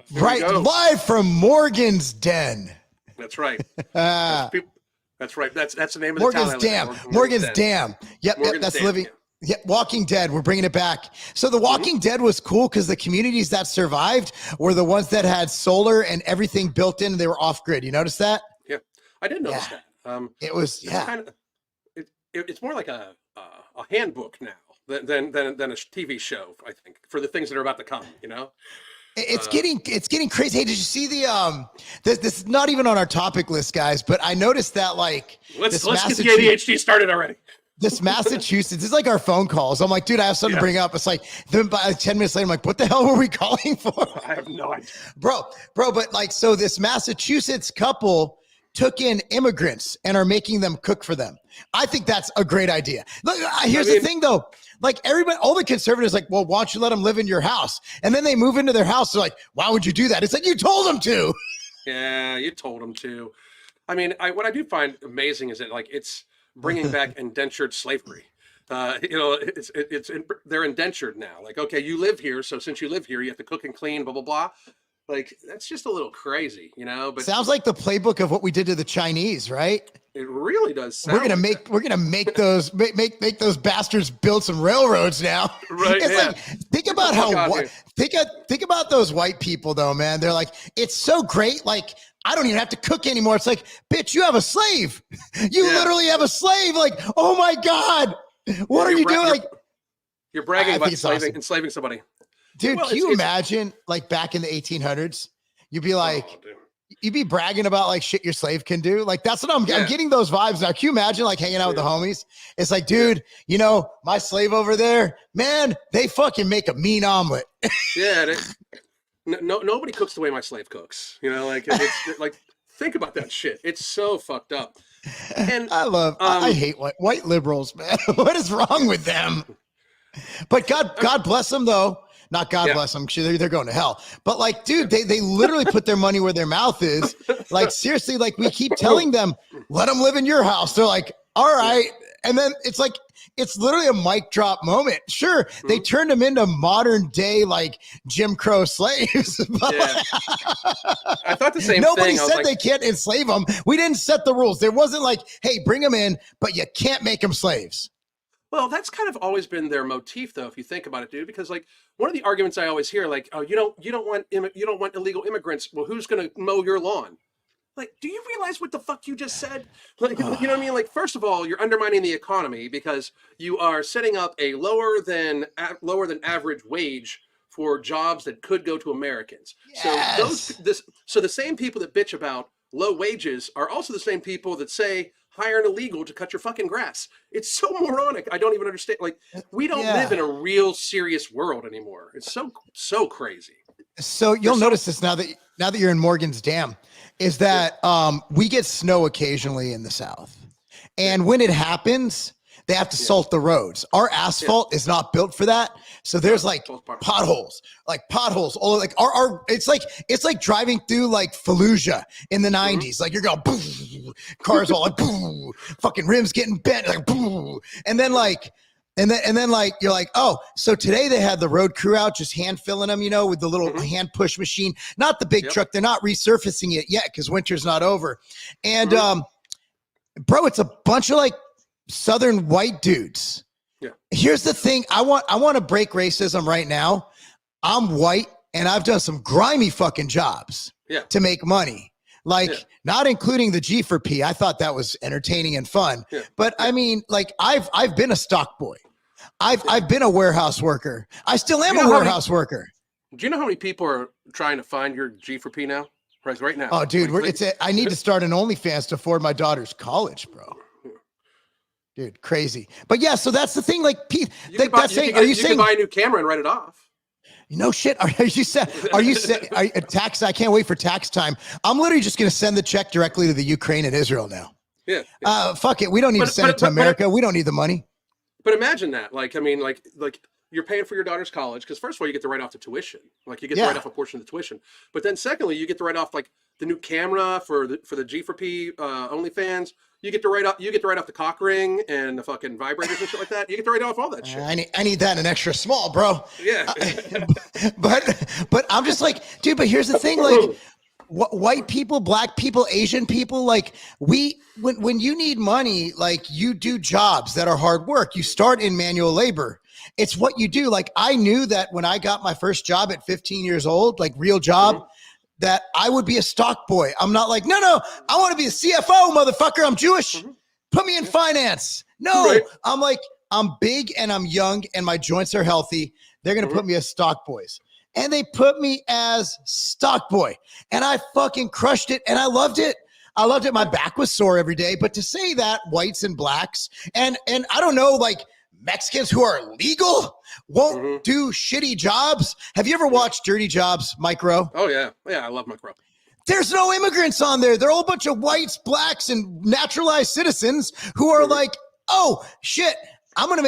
Here we Right, go. live from Morgan's Den. That's right. That's right. That's the name of the town. Morgan's Dam. Morgan's Dam. Yep, Morgan's that's Dam, living. yeah. Yeah, Walking Dead. We're bringing it back. So the Walking Dead was cool because the communities that survived were the ones that had solar and everything built in. And they were off grid. You notice that? Yeah, I did notice that. It was It's kind of it's more like a handbook now than a TV show. I think for the things that are about to come. You know. It's getting crazy. Hey, did you see the this is not even on our topic list, guys, but I noticed that like let's get the ADHD started already. This Massachusetts is like our phone calls. I'm like, dude, I have something to bring up. It's like then by 10 minutes later, I'm like, what the hell were we calling for? I have no idea. Bro, but like, so this Massachusetts couple took in immigrants and are making them cook for them. I think that's a great idea. Look, here's the thing though. Like everybody, all the conservatives like, well, why don't you let them live in your house? And then they move into their house. They're like, why would you do that? It's like, you told them to. Yeah, you told them to. I mean, what I do find amazing is that like it's bringing back indentured slavery. They're indentured now. Like, okay, you live here, so since you live here, you have to cook and clean, blah blah blah. Like that's just a little crazy, you know. But sounds like the playbook of what we did to the Chinese, right? It really does. We're gonna make those make those bastards build some railroads now. Right. It's like, think about think about those white people though, man. They're like, it's so great. Like, I don't even have to cook anymore. It's like, bitch, you have a slave. You literally have a slave. Like, oh my God, what are you doing? Like, you're bragging about enslaving somebody. Dude, can you imagine like back in the 1800s? You'd be like, you'd be bragging about like shit your slave can do. Like that's what I'm getting those vibes now. Can you imagine like hanging out with the homies? It's like, dude, you know, my slave over there, man, they fucking make a mean omelet. Yeah. Nobody cooks the way my slave cooks. You know, like it's like think about that shit. It's so fucked up. And I hate white liberals, man. What is wrong with them? But God bless them though. Not God bless them. They're going to hell. But like, dude, they literally put their money where their mouth is. Like, seriously, like we keep telling them, let them live in your house. They're like, all right. And then it's like, it's literally a mic drop moment. Sure, they turned them into modern day, like Jim Crow slaves. I thought the same thing. Nobody said they can't enslave them. We didn't set the rules. There wasn't like, hey, bring them in, but you can't make them slaves. Well, that's kind of always been their motif, though, if you think about it, dude. Because like one of the arguments I always hear, like, oh, you don't want illegal immigrants. Well, who's going to mow your lawn? Like, do you realize what the fuck you just said? Like, you know what I mean? Like, first of all, you're undermining the economy because you are setting up a lower than average wage for jobs that could go to Americans. Yes. So the same people that bitch about low wages are also the same people that say hire an illegal to cut your fucking grass. It's so moronic. I don't even understand. Like, we don't live in a real serious world anymore. It's so crazy. So you'll notice this now that you're in Morgan's Dam, is that we get snow occasionally in the South. And when it happens, they have to salt the roads. Our asphalt is not built for that. So there's like potholes. All like it's like driving through like Fallujah in the 90s. Like you're going boom, cars all like boom, fucking rims getting bent like boom. And then like you're like, oh, so today they had the road crew out just hand filling them, you know, with the little hand push machine, not the big truck. They're not resurfacing it yet because winter's not over. And bro, it's a bunch of like Southern white dudes. Yeah. Here's the thing. I want to break racism right now. I'm white and I've done some grimy fucking jobs to make money. Like not including the G for P. I thought that was entertaining and fun. Yeah. But I mean, like I've been a stock boy. I've been a warehouse worker. I still am a warehouse worker. Do you know how many people are trying to find your G for P now? Right now. Oh, dude, I need to start an OnlyFans to afford my daughter's college, bro. Dude, crazy. But yeah, so that's the thing. Like, Pete, you can buy a new camera and write it off. No shit. Are you tax? I can't wait for tax time. I'm literally just going to send the check directly to the Ukraine and Israel now. Yeah. Fuck it. We don't need to send it to America. We don't need the money. But imagine that. Like, I mean, like you're paying for your daughter's college because first of all, you get to write off the tuition. Like you get to write off a portion of the tuition. But then secondly, you get to write off like the new camera for the G4P OnlyFans. You get to write off the cock ring and the fucking vibrators and shit like that. You get to write off all that shit. I need that in an extra small, bro. Yeah. But I'm just like, dude, but here's the thing, like white people, black people, Asian people, like when you need money, like you do jobs that are hard work. You start in manual labor. It's what you do. Like I knew that when I got my first job at 15 years old, like real job, that I would be a stock boy. I'm not like, no, I want to be a CFO, motherfucker. I'm Jewish. Put me in finance. No, right. I'm like, I'm big and I'm young and my joints are healthy. They're going to put me as stock boys. And they put me as stock boy. And I fucking crushed it. And I loved it. My back was sore every day. But to say that whites and blacks and I don't know, like Mexicans who are legal won't do shitty jobs. Have you ever watched Dirty Jobs, Micro? Oh, yeah. Yeah, I love Micro. There's no immigrants on there. They're all a bunch of whites, blacks, and naturalized citizens who are like, oh, shit.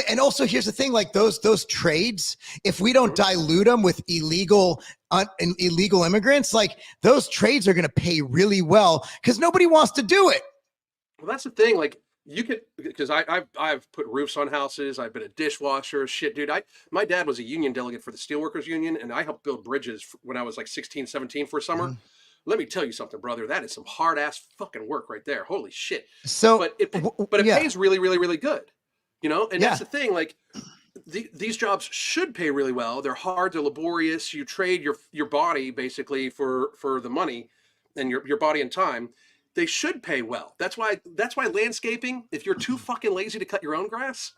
And also here's the thing, like those trades, if we don't dilute them with illegal immigrants, like those trades are going to pay really well because nobody wants to do it. Well, that's the thing. Like, you could, because I've put roofs on houses. I've been a dishwasher. Shit, dude. My dad was a union delegate for the Steelworkers Union, and I helped build bridges when I was like 16, 17 for a summer. Let me tell you something, brother. That is some hard ass fucking work right there. Holy shit. So, but it pays really, really, really good. You know, and that's the thing. Like, these jobs should pay really well. They're hard. They're laborious. You trade your body basically for the money, and your body and time. They should pay well. That's why landscaping, if you're too fucking lazy to cut your own grass,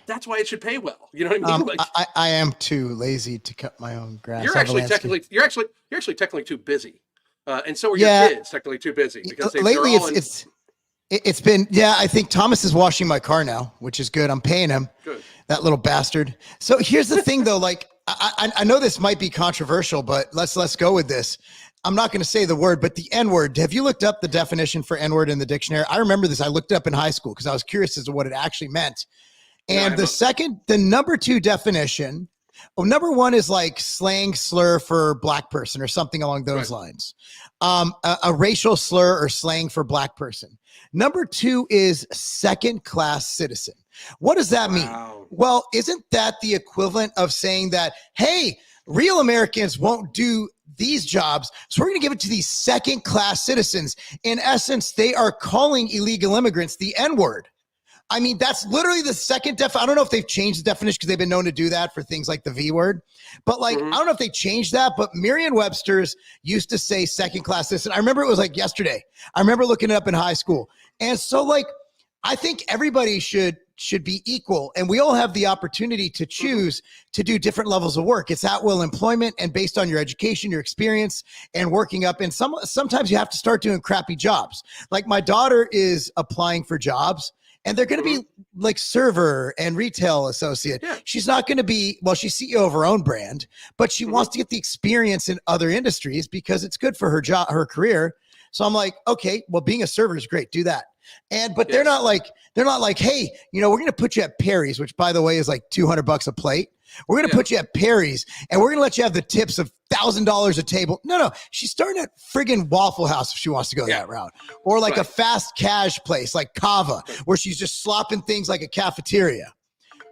that's why it should pay well. You know what I mean? Like, I am too lazy to cut my own grass. You're actually technically too busy. And so are your kids technically too busy because lately it's been, I think Thomas is washing my car now, which is good. I'm paying him. Good. That little bastard. So here's the thing though, like I know this might be controversial, but let's go with this. I'm not going to say the word, but the N-word. Have you looked up the definition for N-word in the dictionary? I remember this. I looked it up in high school because I was curious as to what it actually meant. And the number two definition, number one is like slang slur for black person or something along those lines. A racial slur or slang for black person. Number two is second-class citizen. What does that mean? Well, isn't that the equivalent of saying that, hey, real Americans won't do these jobs, so we're going to give it to these second-class citizens. In essence, they are calling illegal immigrants the N-word. I mean, that's literally the second I don't know if they've changed the definition because they've been known to do that for things like the V word. But like, I don't know if they changed that, but Merriam-Webster's used to say second-class citizen. I remember it was like yesterday. I remember looking it up in high school. And so like, I think everybody should be equal, and we all have the opportunity to choose to do different levels of work. It's at will employment, and based on your education, your experience, and working up. And sometimes you have to start doing crappy jobs. Like my daughter is applying for jobs, and they're going to be like server and retail associate. Yeah. She's not going to be, well, she's CEO of her own brand, but she wants to get the experience in other industries because it's good for her job, her career. So I'm like, okay, well, being a server is great. Do that. But they're not like, hey, you know, we're going to put you at Perry's, which by the way is like $200 a plate. We're going to put you at Perry's and we're going to let you have the tips of $1,000 a table. No, she's starting at friggin' Waffle House if she wants to go that route, or like a fast cash place like Kava, where she's just slopping things like a cafeteria.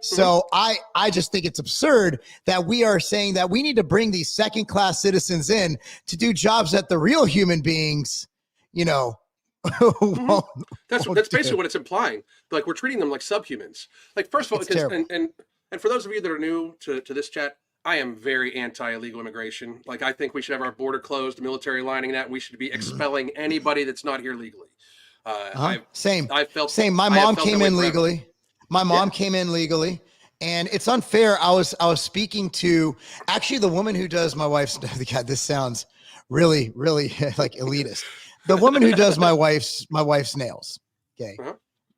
So I just think it's absurd that we are saying that we need to bring these second-class citizens in to do jobs that the real human beings, you know, that's basically what it's implying. Like we're treating them like subhumans. Like first of all, because and for those of you that are new to this chat, I am very anti-illegal immigration. Like I think we should have our border closed, military lining that. We should be expelling anybody that's not here legally. Same. My mom came in legally. My mom came in legally. And it's unfair. I was speaking to actually the woman who does my wife's. God, this sounds really, really like elitist. The woman who does my wife's nails. Okay.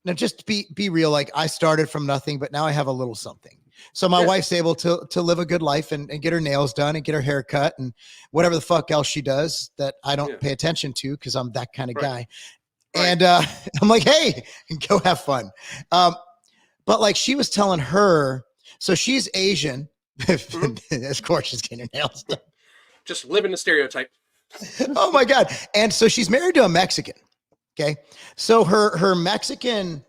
Now just be real. Like I started from nothing, but now I have a little something. So my wife's able to live a good life and get her nails done and get her hair cut and whatever the fuck else she does that I don't pay attention to because I'm that kind of guy. And I'm like, hey, go have fun. But like she was telling her, so she's Asian. Of course she's getting her nails done. Just living the stereotype. Oh my God. And so she's married to a Mexican. Okay. So her Mexican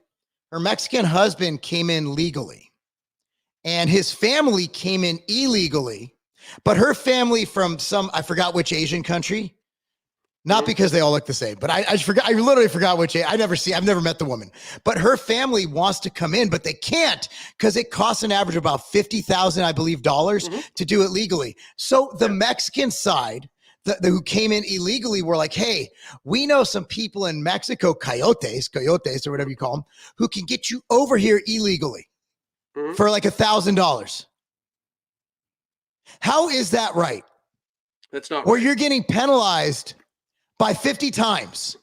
husband came in legally, and his family came in illegally, but her family from I forgot which Asian country. Not because they all look the same, but I just forgot. I literally forgot which. I've never met the woman, but her family wants to come in, but they can't because it costs an average of about $50,000, I believe, dollars to do it legally. So the Mexican side, who came in illegally, were like, "Hey, we know some people in Mexico, coyotes, or whatever you call them, who can get you over here illegally for like $1,000." How is that right? That's not Or right. you're getting penalized by 50 times.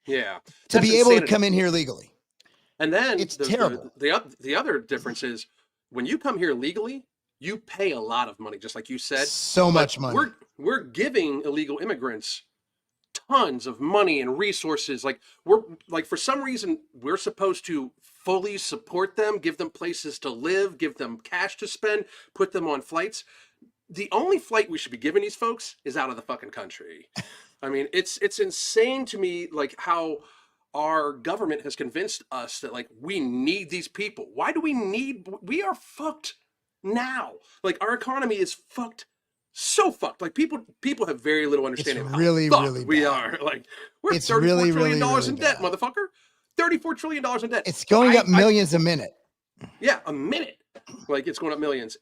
Yeah. To be able insanity. to come in here legally. And then It's terrible. The other difference is when you come here legally, you pay a lot of money, just like you said. So much money. We're giving illegal immigrants tons of money and resources. Like for some reason we're supposed to fully support them, give them places to live, give them cash to spend, put them on flights. The only flight we should be giving these folks is out of the fucking country. I mean, it's insane to me, like how our government has convinced us that like we need these people. Why do we are fucked now. Like our economy is fucked, so fucked. Like people have very little understanding It's of really, how fucked really we bad. are. Like we're It's $34 really, trillion really, in really debt, bad. motherfucker. $34 trillion in debt. It's going up millions a minute. Yeah, a minute. Like it's going up millions.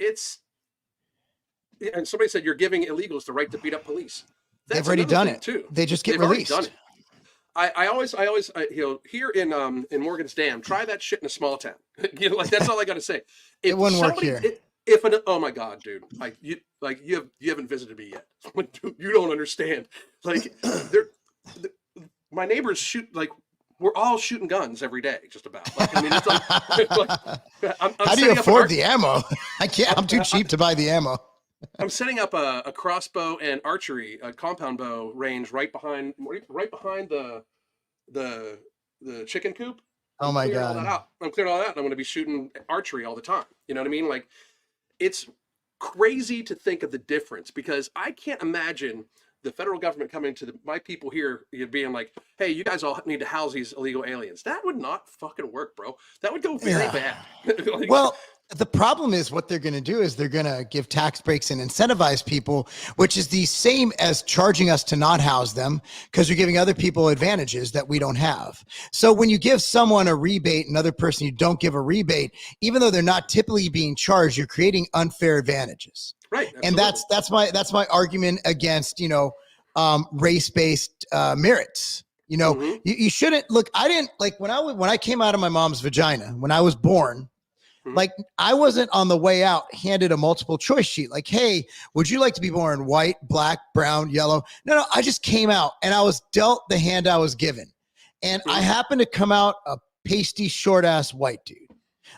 And somebody said you're giving illegals the right to beat up police. They've already done it too. They just get They've released. Already done it. I always, here in Morgan's Dam, try that shit in a small town. Like that's all I got to say. It wouldn't work here. Oh my God, dude, you haven't visited me yet. You don't understand. Like my neighbors shoot, like we're all shooting guns every day, just about. Like I mean, it's like, I'm how do you afford the ammo? I can't. I'm too cheap to buy the ammo. I'm setting up a crossbow and archery, a compound bow range right behind the chicken coop. Oh my God! I'm clearing all that out, and I'm going to be shooting archery all the time. You know what I mean? Like, it's crazy to think of the difference because I can't imagine the federal government coming to my people here being like, "Hey, you guys all need to house these illegal aliens." That would not fucking work, bro. That would go very bad. Like, well, the problem is what they're going to do is they're going to give tax breaks and incentivize people, which is the same as charging us to not house them because you're giving other people advantages that we don't have. So when you give someone a rebate, another person you don't give a rebate, even though they're not typically being charged, you're creating unfair advantages. Right. Absolutely. And that's my argument against, race-based merits. You shouldn't look. I didn't like when I came out of my mom's vagina, when I was born, like I wasn't on the way out handed a multiple choice sheet. Like, hey, would you like to be born white, black, brown, yellow? No, I just came out and I was dealt the hand I was given. And I happened to come out a pasty, short ass white dude.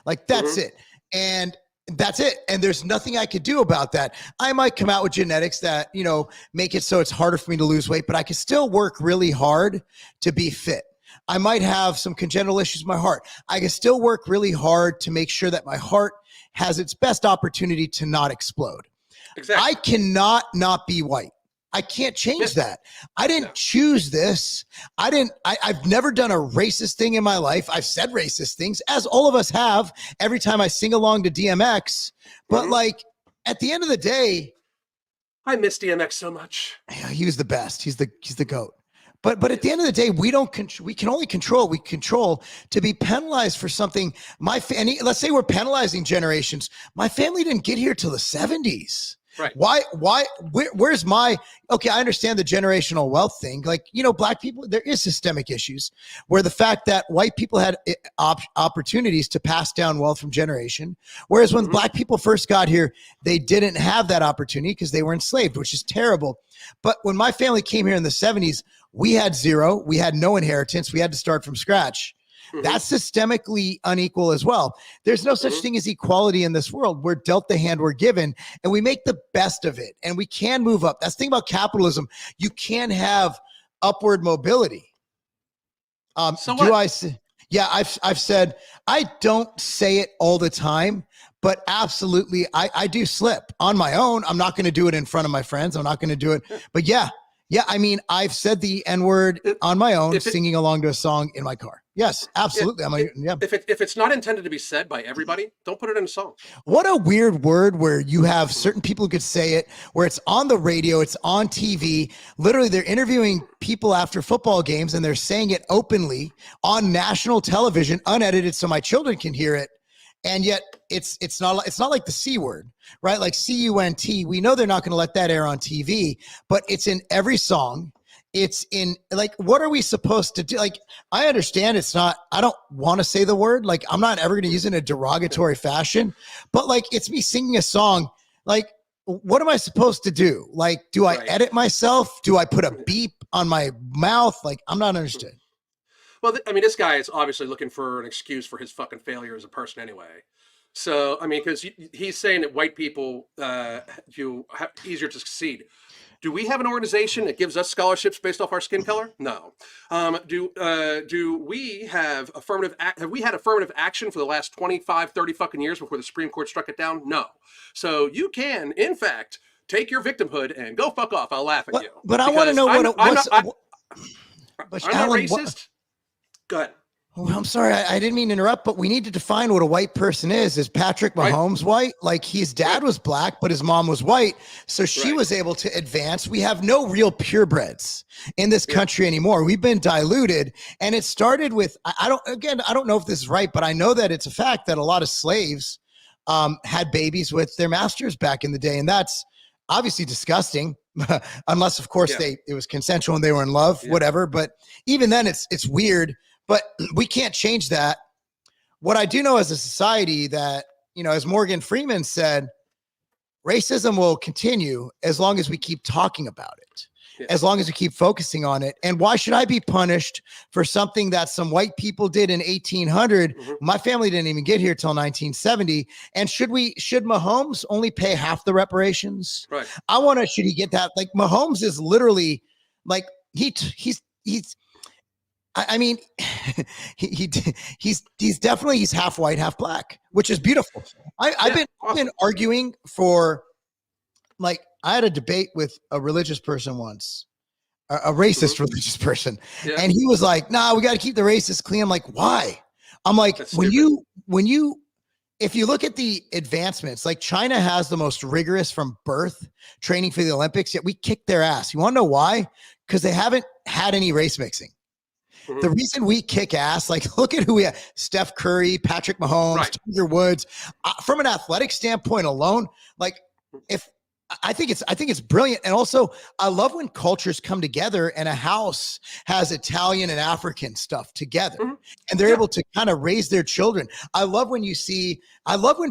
Like that's it. And that's it. And there's nothing I could do about that. I might come out with genetics that, make it so it's harder for me to lose weight, but I can still work really hard to be fit. I might have some congenital issues with my heart. I can still work really hard to make sure that my heart has its best opportunity to not explode. Exactly. I cannot not be white. I can't change that. I didn't choose this. I've never done a racist thing in my life. I've said racist things, as all of us have, every time I sing along to DMX. But like at the end of the day, I miss DMX so much. Yeah, he was the best. He's the GOAT. But at the end of the day, we can only control. We control to be penalized for something. Let's say we're penalizing generations. My family didn't get here till the 70s. Right. Why, where's my, okay, I understand the generational wealth thing. Like, black people, there is systemic issues where the fact that white people had opportunities to pass down wealth from generation. Whereas when black people first got here, they didn't have that opportunity because they were enslaved, which is terrible. But when my family came here in the 70s, we had zero, we had no inheritance. We had to start from scratch. That's systemically unequal as well. There's no such thing as equality in this world. We're dealt the hand we're given and we make the best of it and we can move up. That's the thing about capitalism. You can have upward mobility. I've said, I don't say it all the time, but absolutely I do slip on my own. I'm not going to do it in front of my friends. I'm not going to do it. But yeah, Yeah, I mean, I've said the N-word If, on my own, if it, singing along to a song in my car. Yes, yeah, absolutely. Yeah. if it's not intended to be said by everybody, don't put it in a song. What a weird word where you have Mhm. certain people who could say it, where it's on the radio, it's on TV. Literally, they're interviewing people after football games and they're saying it openly on national television, unedited, so my children can hear it. And yet it's not like the C word, right? Like CUNT. We know they're not going to let that air on TV, but it's in every song. It's in, like, what are we supposed to do? Like, I understand it's not, I don't want to say the word. Like, I'm not ever going to use it in a derogatory fashion, but like, it's me singing a song. Like, what am I supposed to do? Like, do I Right. edit myself? Do I put a beep on my mouth? Like, I'm not understood. Well, I mean, this guy is obviously looking for an excuse for his fucking failure as a person anyway. So, I mean, because he's saying that white people you have easier to succeed. Do we have an organization that gives us scholarships based off our skin color? No. Do we have have we had affirmative action for the last 25, 30 fucking years before the Supreme Court struck it down? No. So you can, in fact, take your victimhood and go fuck off. I'll laugh at you. But I want to Because know I'm not Alan, racist. Go ahead. Oh, I'm sorry, I didn't mean to interrupt, but we need to define what a white person is. Is Patrick Right. Mahomes white? Like, his dad Right. was black, but his mom was white. So she Right. was able to advance. We have no real purebreds in this Yeah. country anymore. We've been diluted. And it started with, I don't know if this is right, but I know that it's a fact that a lot of slaves had babies with their masters back in the day. And that's obviously disgusting. Unless, of course, Yeah. it was consensual and they were in love, Yeah. whatever. But even then, it's weird. But we can't change that. What I do know as a society that, as Morgan Freeman said, racism will continue as long as we keep talking about it, Yeah. as long as we keep focusing on it. And why should I be punished for something that some white people did in 1800? Mhm. My family didn't even get here till 1970. And should Mahomes only pay half the reparations? Right. Should he get that? Like, Mahomes is literally like, he's I mean, he's definitely, he's half white, half black, which is beautiful. I've been arguing for, like, I had a debate with a religious person once, a racist religious person, Yeah. and he was like, "Nah, we got to keep the racists clean." I'm like, "Why?" I'm like, That's when stupid. if you look at the advancements, like, China has the most rigorous from birth training for the Olympics, yet we kick their ass. You want to know why? Because they haven't had any race mixing. Mhm. The reason we kick ass, like, look at who we have: Steph Curry, Patrick Mahomes, Right. Tiger Woods. From an athletic standpoint alone, like, if I think it's brilliant. And also, I love when cultures come together and a house has Italian and African stuff together, Mhm. and they're Yeah. able to kind of raise their children. I love when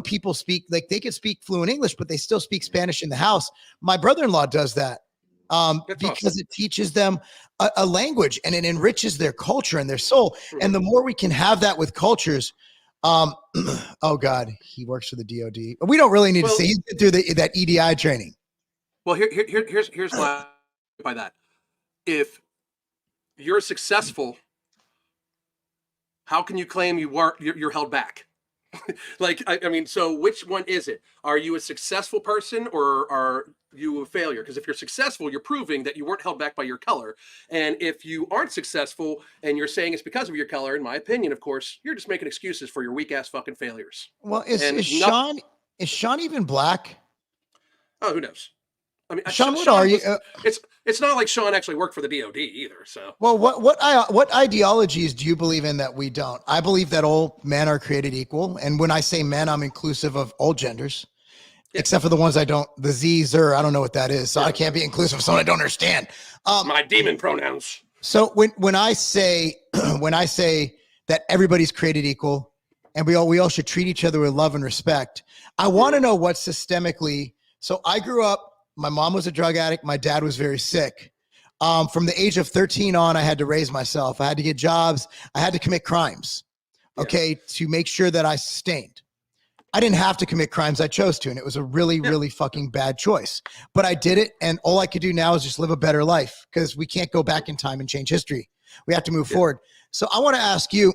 people speak, like, they can speak fluent English, but they still speak Spanish in the house. My brother-in-law does that. That's Because awesome. it teaches them a language and it enriches their culture and their soul. Mhm. And the more we can have that with cultures, oh God, he works for the DOD. We don't really need to Well, see. He's been through that EDI training. well, here's my by that. If you're successful, how can you claim you're held back? Like, I mean, so which one is it? Are you a successful person or are you a failure? Because if you're successful, you're proving that you weren't held back by your color. And if you aren't successful and you're saying it's because of your color, in my opinion, of course, you're just making excuses for your weak ass fucking failures. Well, And no, is Sean even black? oh, who knows? I mean, Sean, what are you? it's not like Sean actually worked for the DOD either. So, Well, what ideologies do you believe in that we don't? I believe that all men are created equal, and when I say men, I'm inclusive of all genders, yeah. except for the ones I don't. The Z's, or I don't know what that is, so Yeah. I can't be inclusive of someone I don't understand. My demon pronouns. So when I say when I say that everybody's created equal, and we all should treat each other with love and respect, I want to know what systemically. So I grew up. My mom was a drug addict. My dad was very sick. From the age of 13 on, I had to raise myself. I had to get jobs. I had to commit crimes, okay, to make sure that I sustained. I didn't have to commit crimes. I chose to, and it was a really, really fucking bad choice. But I did it, and all I could do now is just live a better life because we can't go back in time and change history. We have to move forward. So I want to ask you,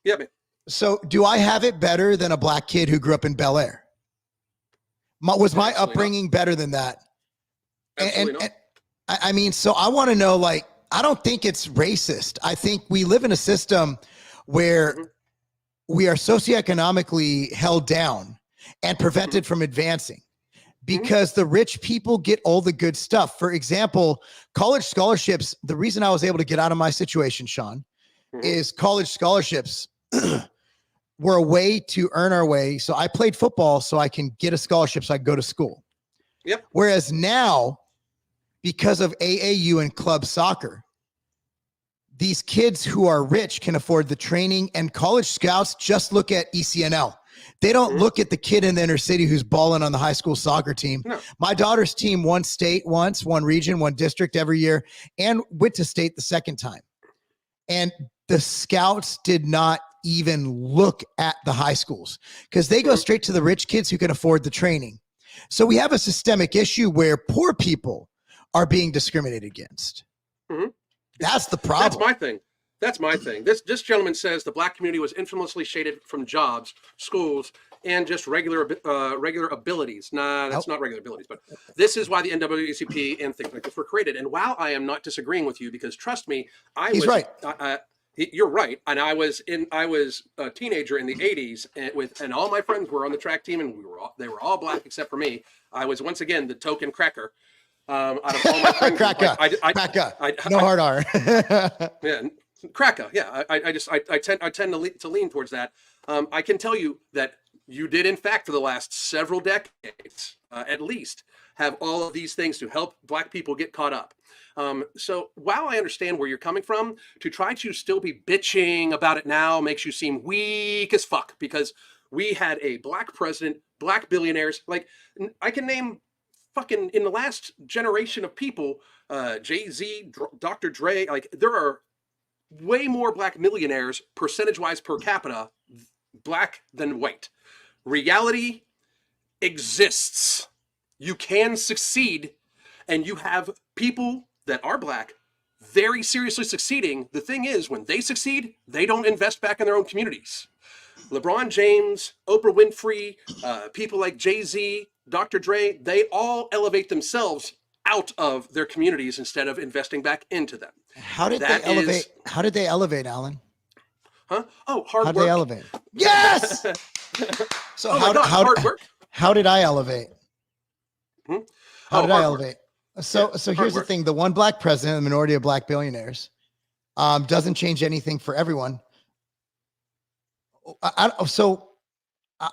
Yeah, man. so do I have it better than a black kid who grew up in Bel Air? Was my Absolutely upbringing better than that? Absolutely And not. I mean, so I want to know, like, I don't think it's racist. I think we live in a system where Mm-hmm. we are socioeconomically held down and Mm-hmm. prevented from advancing Mm-hmm. because the rich people get all the good stuff. For example, college scholarships. The reason I was able to get out of my situation, Sean, Mm-hmm. is college scholarships were a way to earn our way. So I played football so I can get a scholarship so I can go to school. Yep. Whereas now, because of AAU and club soccer, these kids who are rich can afford the training, and college scouts just look at ECNL. They don't Mm-hmm. look at the kid in the inner city who's balling on the high school soccer team. No. My daughter's team won state once, one region, one district every year, and went to state the second time. And the scouts did not even look at the high schools because they go Mm-hmm. straight to the rich kids who can afford the training. So we have a systemic issue where poor people are being discriminated against. Mm-hmm. That's the problem. That's my thing. That's my thing. This gentleman says the black community was infamously shaded from jobs, schools, and just regular abilities. Nah, that's not regular abilities. But this is why the NAACP and things like this were created. And while I am not disagreeing with you, because trust me, He's right. You're right. And I was a teenager in the '80s, and all my friends were on the track team, and they were all black except for me. I was once again the token cracker. Out of all my friends, Cracker, no hard R. Yeah, cracker. Yeah, I tend to lean towards that. I can tell you that you did, in fact, for the last several decades, at least, have all of these things to help black people get caught up. So while I understand where you're coming from, to try to still be bitching about it now makes you seem weak as fuck, because we had a black president, black billionaires. Like, I can name fucking in the last generation of people, Jay-Z, Dr. Dre, like there are way more black millionaires percentage-wise per capita, black than white. Reality exists. You can succeed, and you have people that are black very seriously succeeding. The thing is, when they succeed, they don't invest back in their own communities. LeBron James, Oprah Winfrey, people like Jay-Z, Dr. Dre, they all elevate themselves out of their communities instead of investing back into them. How did they elevate? How did they elevate, Alan? Huh? Oh, hard How did work. they elevate? Yes. So hard work. How did I elevate? Hmm? How did I hard elevate? So here's the thing: the one black president, the minority of black billionaires, doesn't change anything for everyone. So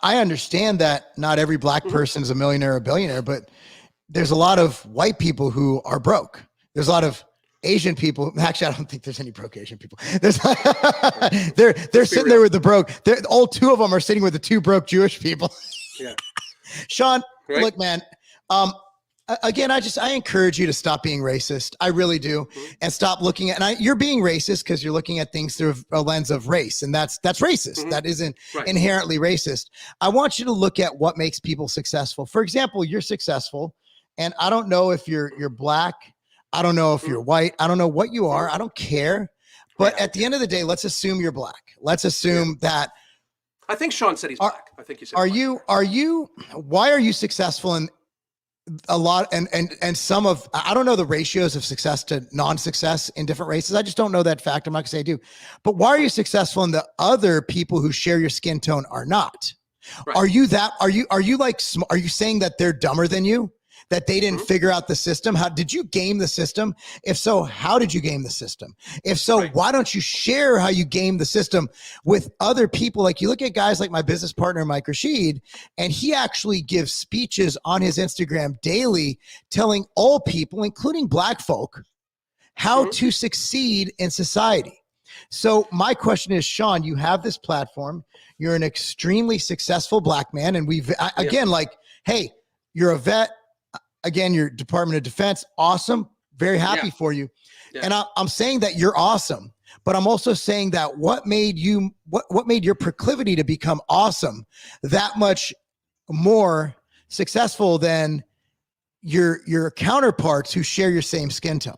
I understand that not every black person is a millionaire or billionaire, but there's a lot of white people who are broke. There's a lot of Asian people. Actually, I don't think there's any broke Asian people. There's they're sitting there with the broke. All two of them are sitting with the two broke Jewish people. Yeah. Sean, Right? look, man. Again, I encourage you to stop being racist. I really do, and stop looking at. You're being racist because you're looking at things through a lens of race, and that's racist. Mm-hmm. That isn't Right. inherently racist. I want you to look at what makes people successful. For example, you're successful, and I don't know if you're black. I don't know if you're white. I don't know what you are. I don't care. But at the end of the day, let's assume you're black. Let's assume that. I think Sean said he's black. I think he said. Are you? Why are you successful in a lot and some of, I don't know the ratios of success to non-success in different races. I just don't know that fact. I'm not gonna say I do, but why are you successful and the other people who share your skin tone are not? Right. Are you saying that they're dumber than you? That they didn't figure out the system? How did you game the system? If so, how did you game the system? If so, why don't you share how you game the system with other people? Like you look at guys like my business partner, Mike Rashid, and he actually gives speeches on his Instagram daily, telling all people, including black folk, how to succeed in society. So my question is, Sean, you have this platform. You're an extremely successful black man. And hey, you're a vet. Again, your Department of Defense, awesome. Very happy for you. Yeah. And I'm saying that you're awesome, but I'm also saying that what made your proclivity to become awesome that much more successful than your counterparts who share your same skin tone?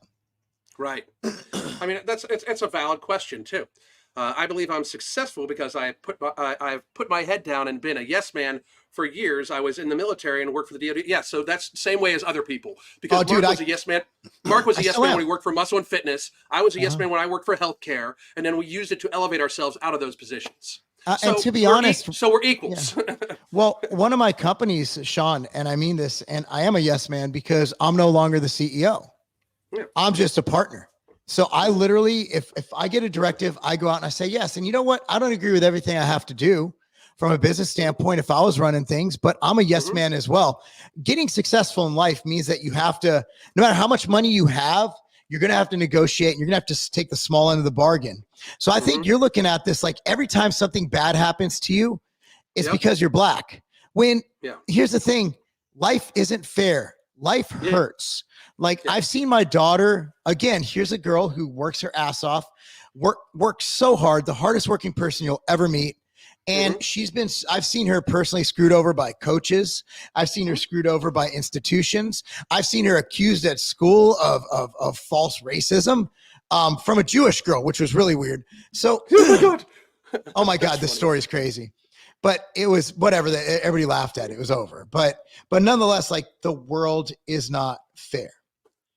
Right. I mean, it's a valid question too. I believe I'm successful because I've put my head down and been a yes man for years. I was in the military and worked for the DoD. Yeah, so that's the same way as other people. Because Oh, dude, Mark was a yes man. Mark was I a yes still man am. when he worked for Muscle and Fitness. I was a yes Uh-huh. man when I worked for healthcare, and then we used it to elevate ourselves out of those positions. And to be honest, so we're equals. well, one of my companies, Sean, and I mean this, and I am a yes man because I'm no longer the CEO. Yeah. I'm just a partner. So I literally, if I get a directive, I go out and I say yes. And you know what? I don't agree with everything I have to do from a business standpoint if I was running things, but I'm a yes man as well. Getting successful in life means that you have to, no matter how much money you have, you're going to have to negotiate and you're going to have to take the small end of the bargain. So I think you're looking at this like every time something bad happens to you, it's because you're black. When here's the thing, life isn't fair. Life hurts. Like I've seen my daughter, again, here's a girl who works her ass off, works so hard, the hardest working person you'll ever meet. And I've seen her personally screwed over by coaches. I've seen her screwed over by institutions. I've seen her accused at school of false racism from a Jewish girl, which was really weird. So, oh my God, this story is crazy. But it was whatever, everybody laughed at it. It was over. But nonetheless, like the world is not fair.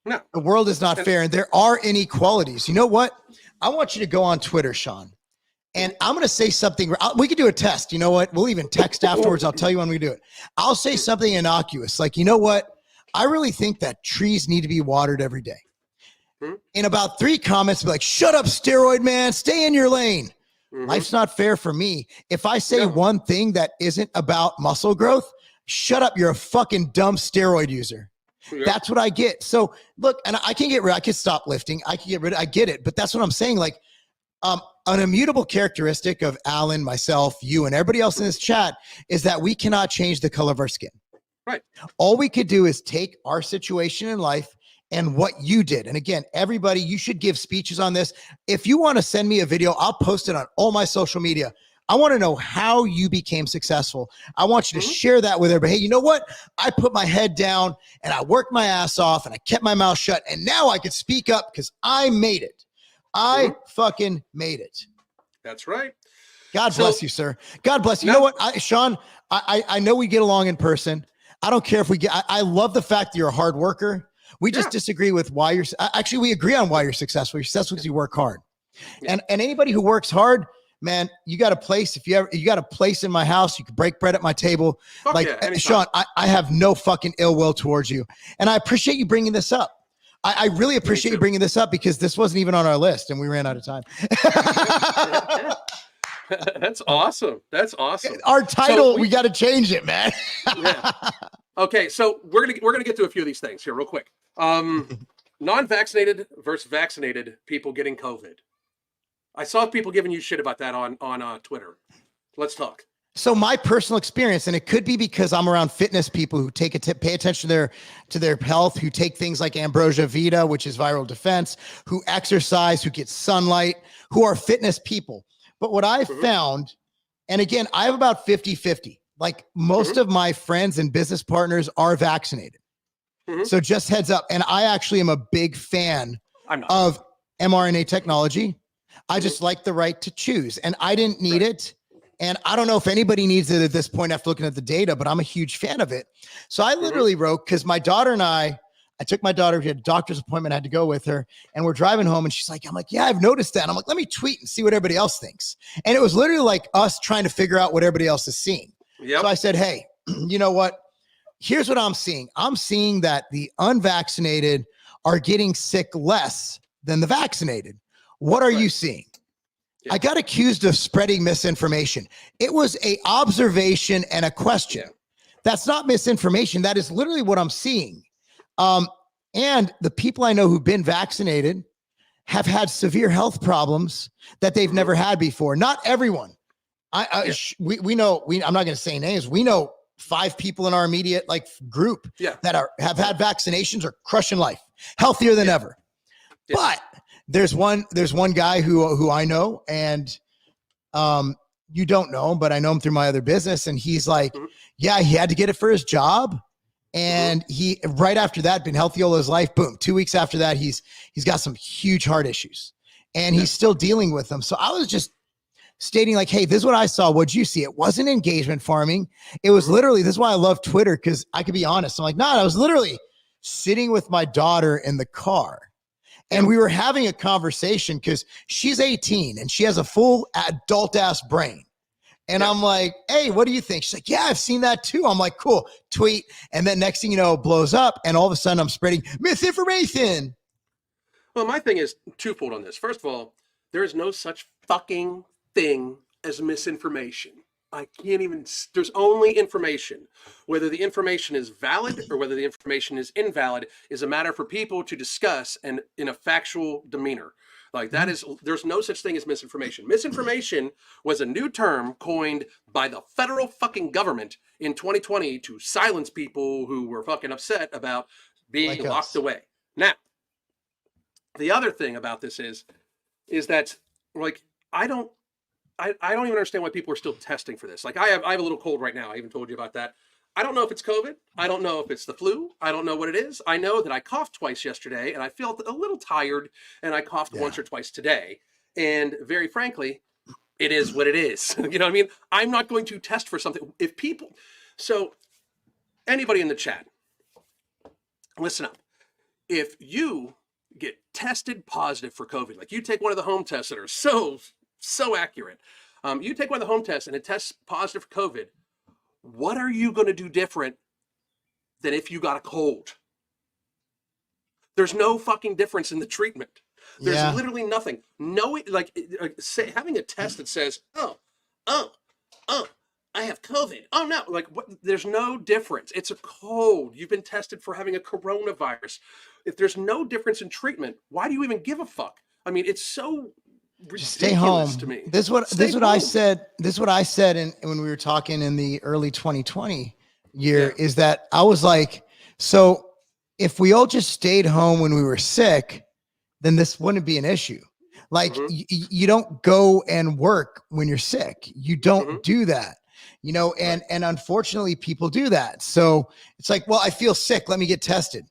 No. The world is not fair. And there are inequalities. You know what? I want you to go on Twitter, Sean. And I'm going to say something. We could do a test. You know what? We'll even text afterwards. I'll tell you when we do it. I'll say something innocuous. Like, you know what? I really think that trees need to be watered every day. In about 3 comments, be like, shut up, steroid man. Stay in your lane. Life's not fair for me. If I say one thing that isn't about muscle growth, shut up. You're a fucking dumb steroid user. That's what I get. So look, and I can get rid, I can stop lifting. I can get rid of, I get it. But that's what I'm saying. Like, an immutable characteristic of Alan, myself, you, and everybody else in this chat is that we cannot change the color of our skin. Right. All we could do is take our situation in life and what you did. And again, everybody, you should give speeches on this. If you want to send me a video, I'll post it on all my social media. I want to know how you became successful. I want you to share that with everybody. Hey, you know what? I put my head down and I worked my ass off and I kept my mouth shut. And now I can speak up because I made it. I fucking made it. That's right. God bless you, sir. God bless you. You know what, Sean, I know we get along in person. I don't care if we get, I love the fact that you're a hard worker. We just disagree with why you're, actually, we agree on why you're successful. You're successful because you work hard. And anybody who works hard, man, you got a place. If you got a place in my house, you can break bread at my table. Sean, I have no fucking ill will towards you. And I appreciate you bringing this up. I really appreciate you bringing this up because this wasn't even on our list and we ran out of time. That's awesome. That's awesome. Our title, we got to change it, man. Okay, so we're gonna get to a few of these things here real quick. Non-vaccinated versus vaccinated people getting COVID. I saw people giving you shit about that on Twitter. Let's talk. So my personal experience, and it could be because I'm around fitness people who pay attention to their health, who take things like Ambrosia Vita, which is viral defense, who exercise, who get sunlight, who are fitness people. But what I found, and again, I have about 50-50. Like most of my friends and business partners are vaccinated. So just heads up. And I actually am a big fan of mRNA technology. I just like the right to choose, and I didn't need it. And I don't know if anybody needs it at this point after looking at the data, but I'm a huge fan of it. So I literally wrote, because my daughter and I took my daughter, she had a doctor's appointment, I had to go with her, and we're driving home, and she's like, I'm like, yeah, I've noticed that. And I'm like, let me tweet and see what everybody else thinks. And it was literally like us trying to figure out what everybody else is seeing. So I said, hey, you know what? Here's what I'm seeing. I'm seeing that the unvaccinated are getting sick less than the vaccinated. What are you seeing? I got accused of spreading misinformation. It was an observation and a question. That's not misinformation. That is literally what I'm seeing. And the people I know who've been vaccinated have had severe health problems that they've never had before. Not everyone. We know, I'm not going to say names. We know 5 people in our immediate group that have had vaccinations, are crushing life, healthier than ever. But there's one guy who I know, and you don't know him, but I know him through my other business. And he's like, yeah, he had to get it for his job. And he, right after that, been healthy all his life. Boom. 2 weeks after that, he's got some huge heart issues. and he's still dealing with them. So I was just stating like, hey, this is what I saw. What'd you see? It wasn't engagement farming. It was literally, this is why I love Twitter, because I could be honest. I'm like, I was literally sitting with my daughter in the car. And we were having a conversation because she's 18 and she has a full adult ass brain. And I'm like, hey, what do you think? She's like, yeah, I've seen that too. I'm like, cool, tweet. And then next thing you know, it blows up. And all of a sudden I'm spreading misinformation. Well, my thing is twofold on this. First of all, there is no such fucking thing as misinformation. I can't even, there's only information. Whether the information is valid or whether the information is invalid is a matter for people to discuss and in a factual demeanor. Like that is, there's no such thing as misinformation. Misinformation was a new term coined by the federal fucking government in 2020 to silence people who were fucking upset about being Like locked us. away. Now, the other thing about this is that like I don't even understand why people are still testing for this. Like I have a little cold right now. I even told you about that. I don't know if it's COVID. I don't know if it's the flu. I don't know what it is. I know that I coughed twice yesterday and I felt a little tired and I coughed once or twice today. And very frankly, it is what it is. You know what I mean? I'm not going to test for something. If people, so anybody in the chat, listen up. If you get tested positive for COVID, like you take one of the home tests that are so accurate. You take one of the home tests and it tests positive for COVID. What are you going to do different than if you got a cold? There's no fucking difference in the treatment. There's literally nothing. No, like say, having a test that says, oh, I have COVID. Oh no, like what? There's no difference. It's a cold. You've been tested for having a coronavirus. If there's no difference in treatment, why do you even give a fuck? I mean, it's so ridiculous Stay home. to me. This is what I said. This is what I said when we were talking in the early 2020 year is that I was like, so if we all just stayed home when we were sick, then this wouldn't be an issue. Like you don't go and work when you're sick. You don't do that, you know, and unfortunately people do that. So it's like, well, I feel sick. Let me get tested.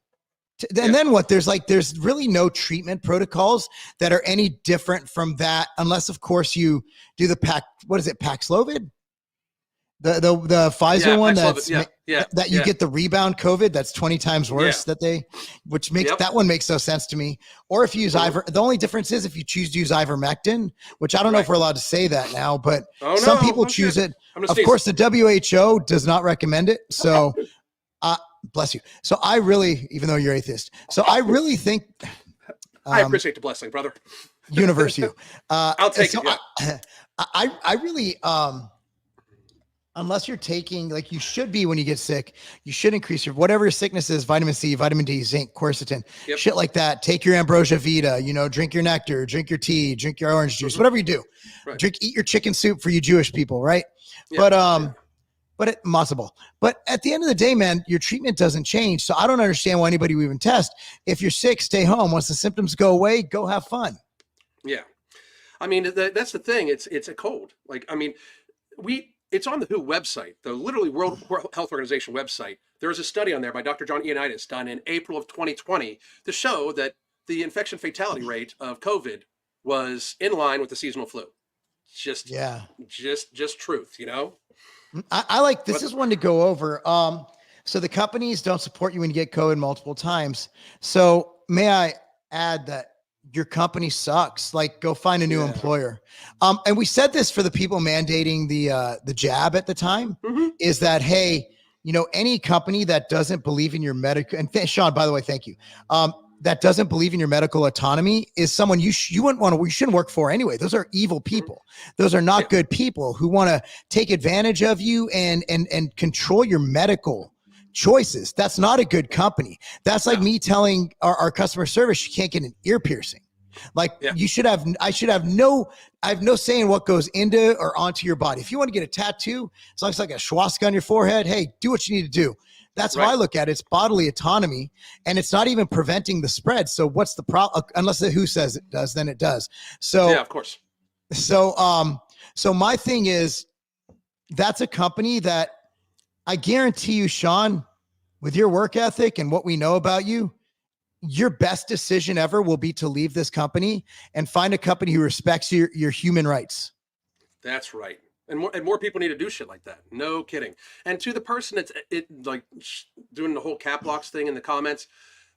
And then what? There's really no treatment protocols that are any different from that, unless of course you do the Paxlovid, the Pfizer one that you get the rebound COVID that's 20 times worse which makes that one makes no sense to me. Or if you use the only difference is if you choose to use ivermectin, which I don't know if we're allowed to say that now, but some people choose it. Of course, the WHO does not recommend it. So. Bless you. So I really, even though you're atheist, so I really think I appreciate the blessing, brother. Universe you. I'll take it. I really, unless you're taking, like you should be when you get sick, you should increase your, whatever your sickness is, vitamin C, vitamin D, zinc, quercetin, shit like that. Take your ambrosia vita, you know, drink your nectar, drink your tea, drink your orange juice, whatever you do. Eat your chicken soup for you Jewish people, right? But it possible. But at the end of the day, man, your treatment doesn't change. So I don't understand why anybody would even test. If you're sick, stay home. Once the symptoms go away, go have fun. Yeah. I mean, that's the thing. It's a cold. Like, I mean, it's on the WHO website, the literally World Health Organization website. There was a study on there by Dr. John Ioannidis done in April of 2020 to show that the infection fatality rate of COVID was in line with the seasonal flu. Just truth, you know? I like, this is one to go over. So the companies don't support you when you get COVID multiple times. So may I add that your company sucks? Like, go find a new employer. And we said this for the people mandating the jab at the time, is that, hey, you know, any company that doesn't believe in your medical, and Sean, by the way, thank you. That doesn't believe in your medical autonomy is someone you shouldn't work for anyway. Those are evil people. Those are not good people who want to take advantage of you and control your medical choices. That's not a good company. That's like me telling our customer service, you can't get an ear piercing. Like I have no say in what goes into or onto your body. If you want to get a tattoo, as long as it's like a swastika on your forehead, hey, do what you need to do. That's how I look at it. It's bodily autonomy, and it's not even preventing the spread. So what's the problem? Unless the WHO says it does, then it does. So yeah, of course. So my thing is, that's a company that I guarantee you, Sean, with your work ethic and what we know about you, your best decision ever will be to leave this company and find a company who respects your human rights. That's right. And more people need to do shit like that. No kidding. And to the person that's doing the whole cap locks thing in the comments,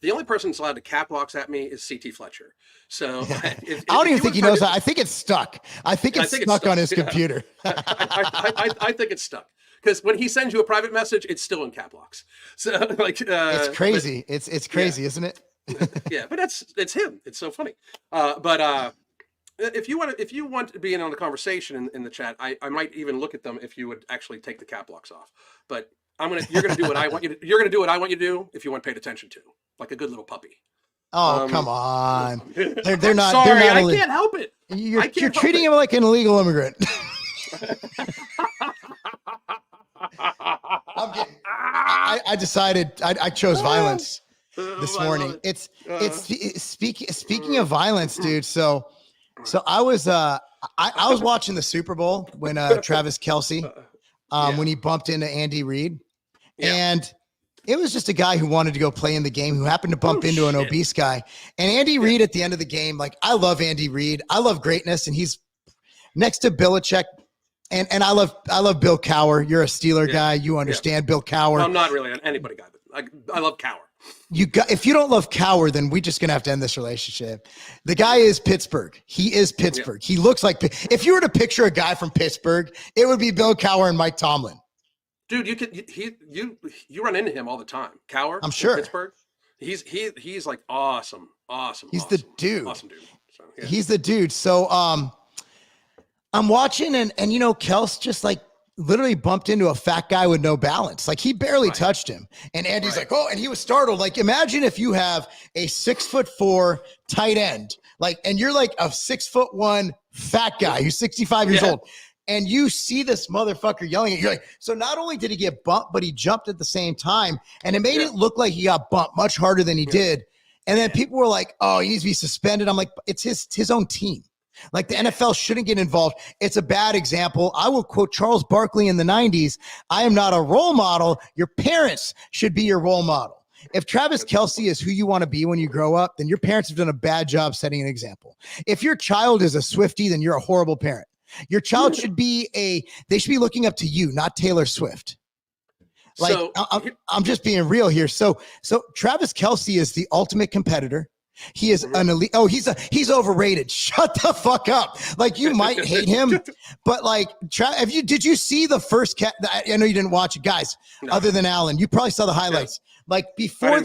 the only person that's allowed to cap locks at me is CT Fletcher. So I don't even think he knows that. I think it's stuck. I think it's stuck on his computer. I think it's stuck. Because when he sends you a private message, it's still in cap locks. So it's crazy. It's crazy, isn't it? Yeah, but it's him. It's so funny. If you want to be in on the conversation in the chat, I might even look at them if you would actually take the cap locks off. But you're gonna do what I want you to. You're gonna do what I want you to do if you want paid attention to, like a good little puppy. Oh, come on. They're not. Sorry, they're not I can't help it. You're treating him like an illegal immigrant. I decided I chose violence this morning. It's speaking of violence, dude. So I was watching the Super Bowl when Travis Kelce when he bumped into Andy Reid, and it was just a guy who wanted to go play in the game who happened to bump into an obese guy. And Andy Reid at the end of the game, like, I love Andy Reid. I love greatness, and he's next to Belichick. And I love Bill Cowher. You're a Steeler guy. You understand Bill Cowher. Well, I'm not really an anybody guy, but I love Cowher. If you don't love Cowher, then we're just gonna have to end this relationship. The guy is Pittsburgh. He is Pittsburgh. He looks like, if you were to picture a guy from Pittsburgh, it would be Bill Cowher and Mike Tomlin. Dude, you run into him all the time. Cowher, I'm sure. Pittsburgh. He's like awesome. He's the dude. Awesome dude. So, yeah. He's the dude. So I'm watching and Kels just like literally bumped into a fat guy with no balance. Like, he barely touched him. And Andy's like, oh, and he was startled. Like, imagine if you have a 6'4" tight end, like, and you're like a 6'1" fat guy who's 65 years old. And you see this motherfucker yelling at you. You're like, so not only did he get bumped, but he jumped at the same time. And it made it look like he got bumped much harder than he did. And then people were like, oh, he needs to be suspended. I'm like, it's his own team. Like, the NFL shouldn't get involved. It's a bad example. I will quote Charles Barkley in the 90s. I am not a role model. Your parents should be your role model. If Travis Kelce is who you want to be when you grow up, then your parents have done a bad job setting an example. If your child is a Swiftie, then you're a horrible parent. Your child should be they should be looking up to you, not Taylor Swift. Like, so, I'm just being real here. So Travis Kelce is the ultimate competitor. He is an elite. Oh, he's overrated. Shut the fuck up. Like, you might hate him, but like, did you see the first cat? I know you didn't watch it, guys. No. Other than Allen, you probably saw the highlights. Yeah. Like, before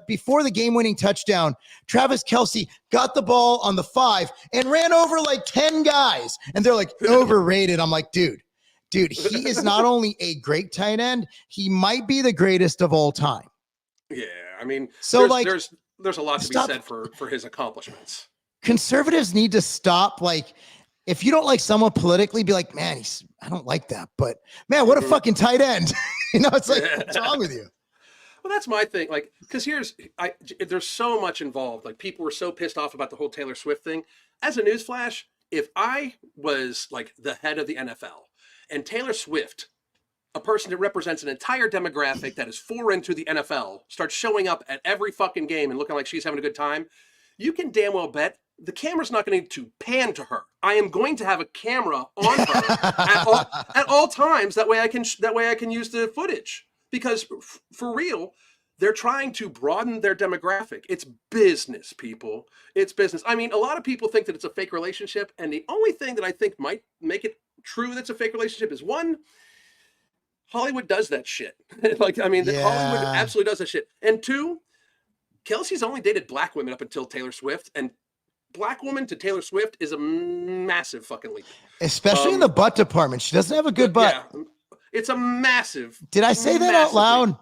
before the game-winning touchdown, Travis Kelce got the ball on the 5 and ran over like 10 guys, and they're like, overrated. I'm like, dude, he is not only a great tight end, he might be the greatest of all time. Yeah, I mean, so there's a lot to be said for his accomplishments. Conservatives need to stop. Like, if you don't like someone politically, be like, man, I don't like that, but man, what a fucking tight end. It's like, what's wrong with you? Well, that's my thing. Like, because there's so much involved. Like, people were so pissed off about the whole Taylor Swift thing. As a newsflash, if I was like the head of the NFL and Taylor Swift, a person that represents an entire demographic that is foreign to the NFL, starts showing up at every fucking game and looking like she's having a good time, you can damn well bet the camera's not going to pan to her. I am going to have a camera on her at all times. That way I can use the footage, because for real, they're trying to broaden their demographic. It's business, people. It's business. I mean, a lot of people think that it's a fake relationship, and the only thing that I think might make it true that's a fake relationship is, one, Hollywood does that shit. Hollywood absolutely does that shit. And two, Kelsey's only dated black women up until Taylor Swift, and black woman to Taylor Swift is a massive fucking leap. Especially in the butt department. She doesn't have a good butt. Yeah, it's a massive. Did I say that out loud?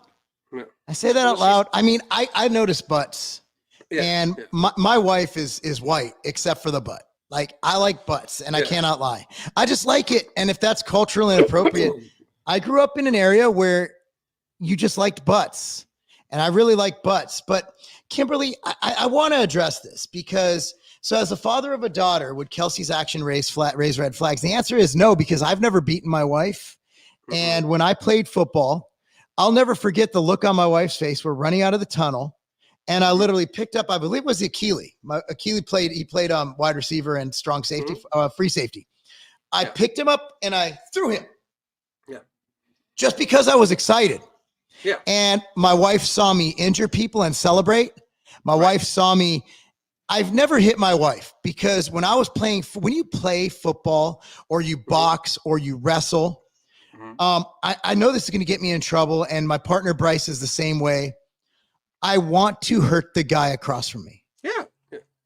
No. I say that out loud. I mean, I notice butts, and my wife is white except for the butt. Like, I like butts, and I cannot lie. I just like it. And if that's culturally inappropriate, I grew up in an area where you just liked butts, and I really like butts. But Kimberly, I want to address this, because as a father of a daughter, would Kelsey's action raise red flags? The answer is no, because I've never beaten my wife. And when I played football, I'll never forget the look on my wife's face. We're running out of the tunnel, and I literally picked up, I believe it was Achille. Achille played wide receiver and strong safety, free safety. I picked him up and I threw him. Yeah. Just because I was excited. Yeah. And my wife saw me injure people and celebrate. My wife saw me. I've never hit my wife because when you play football or you box or you wrestle, I know this is going to get me in trouble. And my partner, Bryce, is the same way. I want to hurt the guy across from me. Yeah.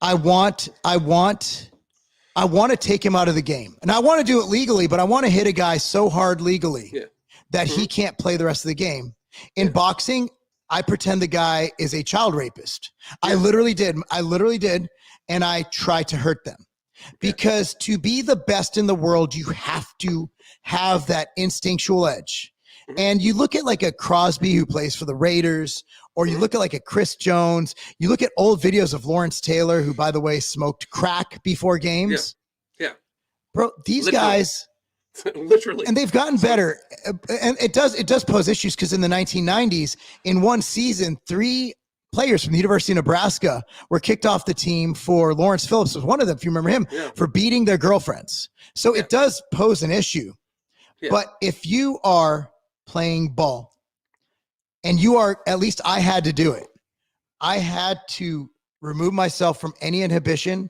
I want to take him out of the game. And I want to do it legally, but I want to hit a guy so hard legally that he can't play the rest of the game. In boxing, I pretend the guy is a child rapist. I literally did. And I try to hurt them because to be the best in the world, you have to have that instinctual edge. And you look at like a Crosby who plays for the Raiders, or you look at like a Chris Jones, you look at old videos of Lawrence Taylor, who, by the way, smoked crack before games. Yeah. Bro, these guys, literally, and they've gotten better. And it does pose issues because in the 1990s, in one season, 3 players from the University of Nebraska were kicked off the team for Lawrence Phillips was one of them, if you remember him, for beating their girlfriends. So it does pose an issue. But if you are playing ball and you are, at least I had to do it. I had to remove myself from any inhibition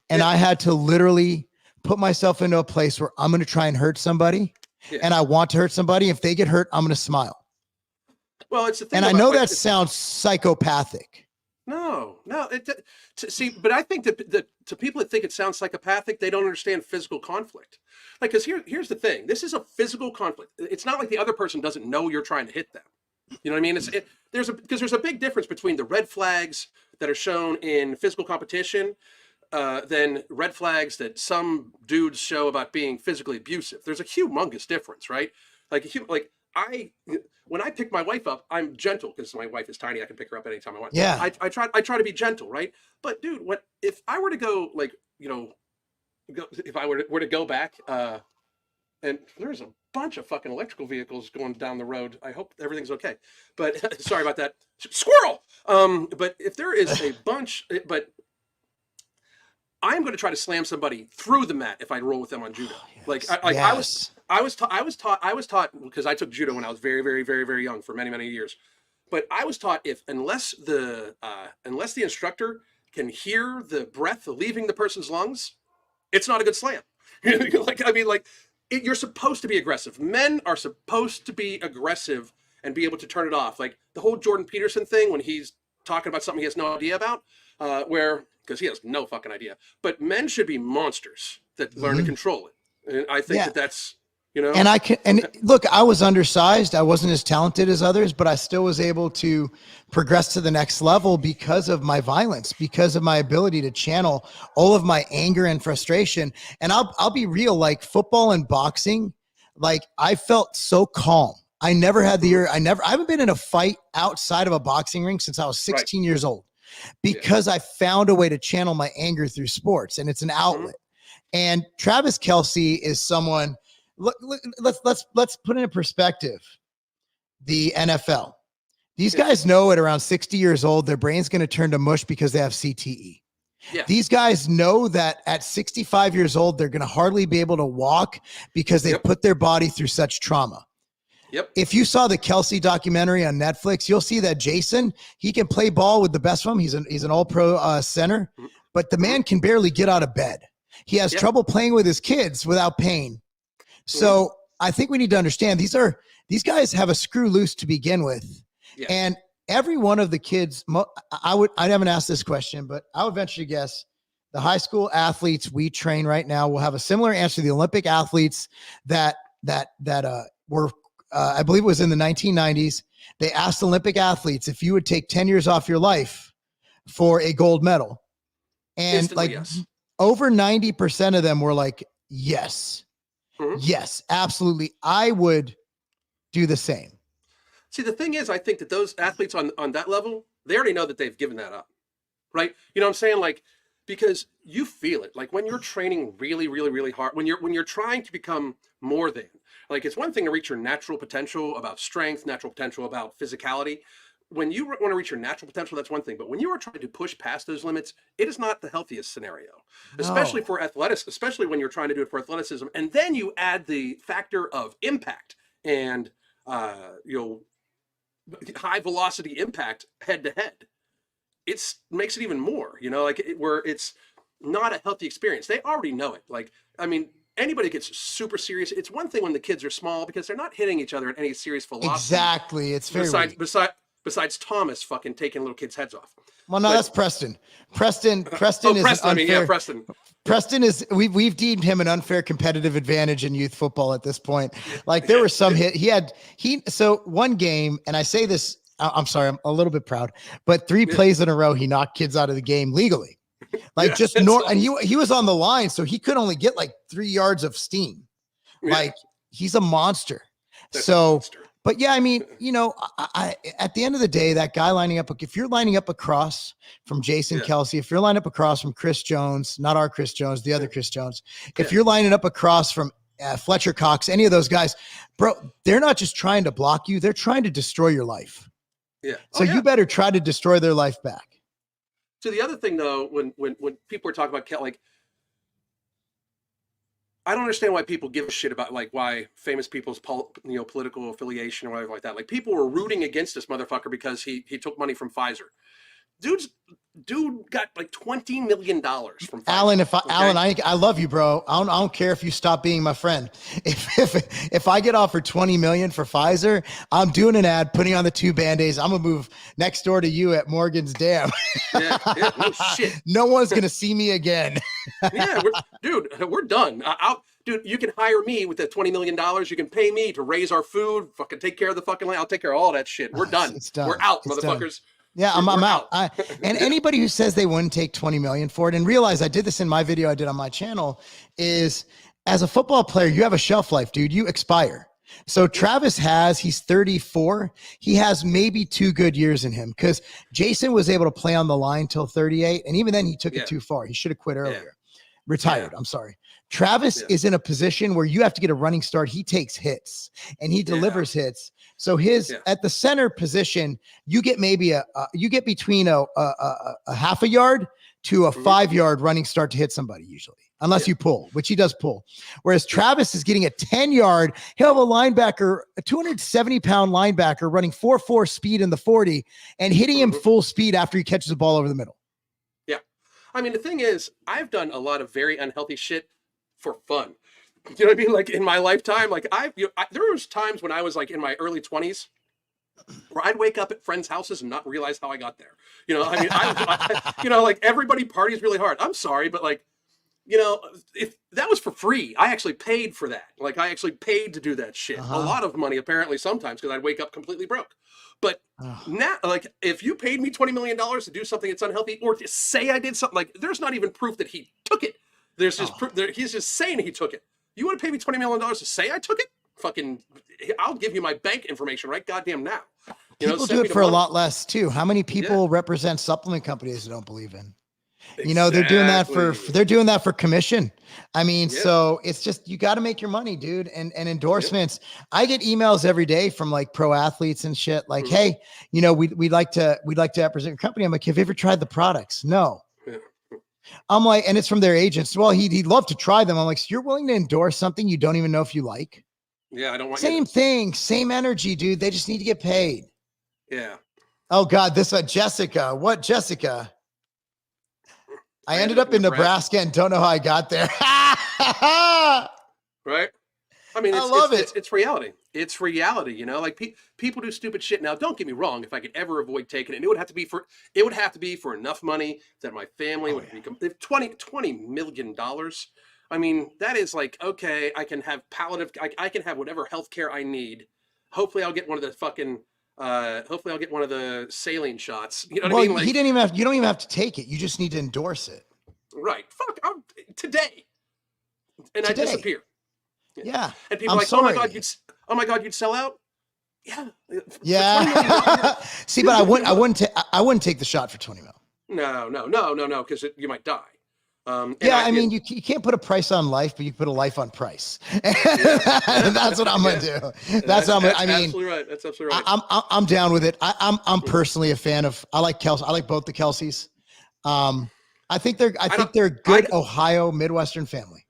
and I had to literally put myself into a place where I'm going to try and hurt somebody and I want to hurt somebody. If they get hurt, I'm going to smile. Well, it's the thing. And I know that sounds psychopathic. No. See, but I think that to people that think it sounds psychopathic, they don't understand physical conflict. Like, because here's the thing. This is a physical conflict. It's not like the other person doesn't know you're trying to hit them. You know what I mean? There's a big difference between the red flags that are shown in physical competition than red flags that some dudes show about being physically abusive. There's a humongous difference, right? When I pick my wife up, I'm gentle because my wife is tiny. I can pick her up anytime I want. Yeah. I try to be gentle, right? But dude, if I were to go if I were to go back, and there's a bunch of fucking electrical vehicles going down the road. I hope everything's okay. But sorry about that. Squirrel. But if there is a bunch, but I'm going to try to slam somebody through the mat if I roll with them on judo. I was taught because I took judo when I was very, very, very, very young for many, many years. But I was taught unless the instructor can hear the breath leaving the person's lungs, it's not a good slam. You're supposed to be aggressive. Men are supposed to be aggressive and be able to turn it off. Like the whole Jordan Peterson thing when he's talking about something he has no idea about, because he has no fucking idea. But men should be monsters that learn to control it. And I think that's, And look, I was undersized. I wasn't as talented as others, but I still was able to progress to the next level because of my violence, because of my ability to channel all of my anger and frustration. And I'll be real, like football and boxing, like I felt so calm. I never had I haven't been in a fight outside of a boxing ring since I was 16 years old because I found a way to channel my anger through sports, and it's an outlet. And Travis Kelce is someone. Look, let's put in perspective the NFL. These guys know at around 60 years old, their brain's going to turn to mush because they have CTE. Yeah. These guys know that at 65 years old, they're going to hardly be able to walk because they've put their body through such trauma. Yep. If you saw the Kelce documentary on Netflix, you'll see that Jason, he can play ball with the best of them. He's an all-pro center, but the man can barely get out of bed. He has trouble playing with his kids without pain. So I think we need to understand these guys have a screw loose to begin with. Yeah. And every one of the kids, I haven't asked this question, but I would venture to guess the high school athletes we train right now will have a similar answer to the Olympic athletes that were, I believe it was in the 1990s. They asked Olympic athletes if you would take 10 years off your life for a gold medal. And instantly, over 90% of them were like, yes. Yes, absolutely. I would do the same. See, the thing is, I think that those athletes on that level, they already know that they've given that up, right? You know what I'm saying? Like, because you feel it. Like when you're training really, really, really hard, when you're trying to become more than, like, it's one thing to reach your natural potential about strength, natural potential about physicality. when you want to reach your natural potential, that's one thing. But when you are trying to push past those limits, it is not the healthiest scenario, especially No. for athletics, especially when you're trying to do it for athleticism. And then you add the factor of impact and, you know, high velocity impact head to head. It's makes it even more, you know, like where it's not a healthy experience. They already know it. Like, I mean, anybody gets super serious. It's one thing when the kids are small because they're not hitting each other at any serious velocity. Exactly. It's very Besides, weak. besides Thomas fucking taking little kids' heads off. Well, no, But that's Preston. Preston oh, is an Preston. I mean, yeah, unfair. Preston. Preston is we've deemed him an unfair competitive advantage in youth football at this point. Like there Yeah, were some so one game, and I say this, I'm sorry, I'm a little bit proud, but 3 yeah, plays in a row he knocked kids out of the game legally. Like yeah. just It's and awesome. he was on the line, so he could only get like 3 yards of steam. Yeah, Like he's a monster. that's a So, monster. but yeah, I mean, you know, I at the end of the day, that guy lining up, if you're lining up across from Jason Yeah, Kelsey, if you're lining up across from Chris Jones, not our Chris Jones, the other yeah, Chris Jones, yeah, if you're lining up across from Fletcher Cox, any of those guys, bro, they're not just trying to block you, they're trying to destroy your life. yeah. Oh So yeah. you better try to destroy their life back. So the other thing though, when people are talking about like, I don't understand why people give a shit about like why famous people's political affiliation or whatever like that. Like people were rooting against this motherfucker because he took money from Pfizer. Dude got like $20 million from Alan, Pfizer. Okay. I love you, bro. I don't care if you stop being my friend. If I get offered 20 million for Pfizer, I'm doing an ad, putting on the 2 Band-Aids. I'm gonna move next door to you at Morgan's Dam. Yeah, yeah, no shit. No one's gonna see me again. Yeah, we're done. Dude, you can hire me with that $20 million. You can pay me to raise our food, fucking take care of the fucking land. I'll take care of all that shit. We're done. It's done. We're out, It's done. motherfuckers. Yeah, I'm We're out. And anybody who says they wouldn't take 20 million for it, and realize I did this in my video I did on my channel, is as a football player, you have a shelf life, dude. You expire. So Travis he's 34. He has maybe 2 good years in him because Jason was able to play on the line till 38. And even then he took Yeah, it too far. He should have quit yeah, earlier. Retired. yeah, I'm sorry. Travis yeah, is in a position where you have to get a running start. He takes hits and he yeah, delivers hits. So his yeah. at the center position, you get maybe you get between a half a yard to a Mhm. 5-yard running start to hit somebody usually, unless Yeah, you pull, which he does pull. Whereas Travis is getting a 10-yard. He'll have a linebacker, a 270-pound linebacker running 4.4 speed in the 40 and hitting him mhm. full speed after he catches the ball over the middle. Yeah. I mean, the thing is, I've done a lot of very unhealthy shit for fun. You know what I mean? Like in my lifetime, like there was times when I was like in my early 20s where I'd wake up at friends' houses and not realize how I got there. You know, I mean, you know, like everybody parties really hard. I'm sorry, but like, you know, if that was for free, I actually paid for that. Like I actually paid to do that shit. A Uh-huh. lot of money apparently sometimes because I'd wake up completely broke. But Oh, now, like, if you paid me $20 million to do something that's unhealthy, or to say I did something, like, there's not even proof that he took it. There's just oh. proof. He's just saying he took it. You want to pay me $20 million to say I took it? Fucking, I'll give you my bank information right goddamn now. You know, People send do me it the for a money. lot less too. How many Yeah, people represent supplement companies that don't believe in? You know, exactly. they're doing that for commission. I mean, Yeah, so it's just you got to make your money, dude. And yeah, endorsements. I get emails every day from like pro athletes and shit. Like, mhm, hey, you know, we'd like to represent your company. I'm like, have you ever tried the products? No. yeah, I'm like, and it's from their agents. Well, he'd love to try them. I'm like, so you're willing to endorse something you don't even know if you like? yeah. I don't want you to. Same thing, same energy, dude. They just need to get paid. Yeah, Oh God, this Jessica. What Jessica? I I ended ended up up in in Nebraska, Nebraska and don't know how I got there. I right? I mean, love it. it's reality. It's reality, you know. Like people do stupid shit. Now, don't get me wrong. If I could ever avoid taking it, it would have to be for enough money that my family Oh would yeah. become if $20 million. I mean, that is like okay. I can have palliative. I can have whatever health care I need. Hopefully, I'll get one of the fucking. Hopefully, I'll get one of the saline shots. You know what I Well, mean? Like, you don't even have to take it. You just need to endorse it right? Fuck. Today, and I today. disappear. Yeah. Yeah. And people I'm are like, oh my god, sorry. oh my god, you'd sell out. Yeah, for $20 million. Yeah. See, but I wouldn't take the shot for 20 mil. No, because you might die. And Yeah, I mean, you can't put a price on life, but you can put a life on price. That's what I'm gonna do. That's what I'm gonna. I mean, absolutely right. That's absolutely right. I'm down with it. I'm personally a fan of. I like Kelsey. I like both the Kelseys. I think they're a good Ohio Midwestern family.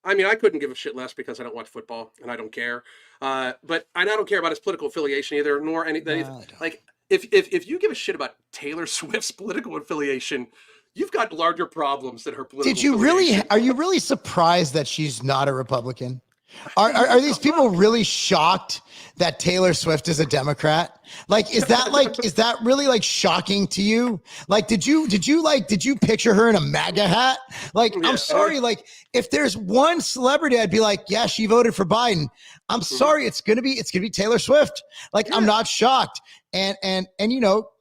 I mean, I couldn't give a shit less because I don't watch football and I don't care. But I don't care about his political affiliation either, nor anything. Like, if you give a shit about Taylor Swift's political affiliation, you've got larger problems than her political. Did you really? Are you really surprised that she's not a Republican? Are these people really shocked that Taylor Swift is a Democrat? Like, is that really like shocking to you? Like, did you picture her in a MAGA hat? Like, I'm sorry. Like, if there's one celebrity, I'd be like, yeah, she voted for Biden. I'm sorry. It's going to be Taylor Swift. Like, I'm not shocked. And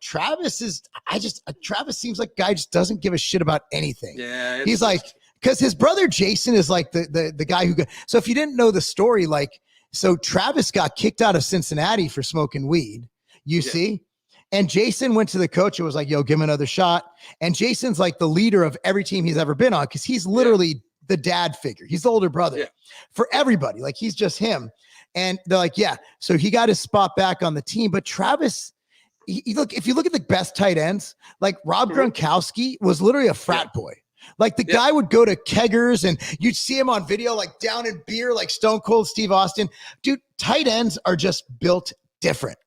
Travis seems like a guy just doesn't give a shit about anything. Yeah. He's like, because his brother Jason is like the guy who so if you didn't know the story, like, so Travis got kicked out of Cincinnati for smoking weed, you see, and Jason went to the coach and was like, yo, give him another shot. And Jason's like the leader of every team he's ever been on, because he's literally the dad figure. He's the older brother for everybody. Like, he's just him. And they're like, yeah. So he got his spot back on the team. But Travis, if you look at the best tight ends, like Rob Gronkowski was literally a frat boy. Like, the guy would go to keggers and you'd see him on video, like down in beer, like Stone Cold Steve Austin. Dude, tight ends are just built different.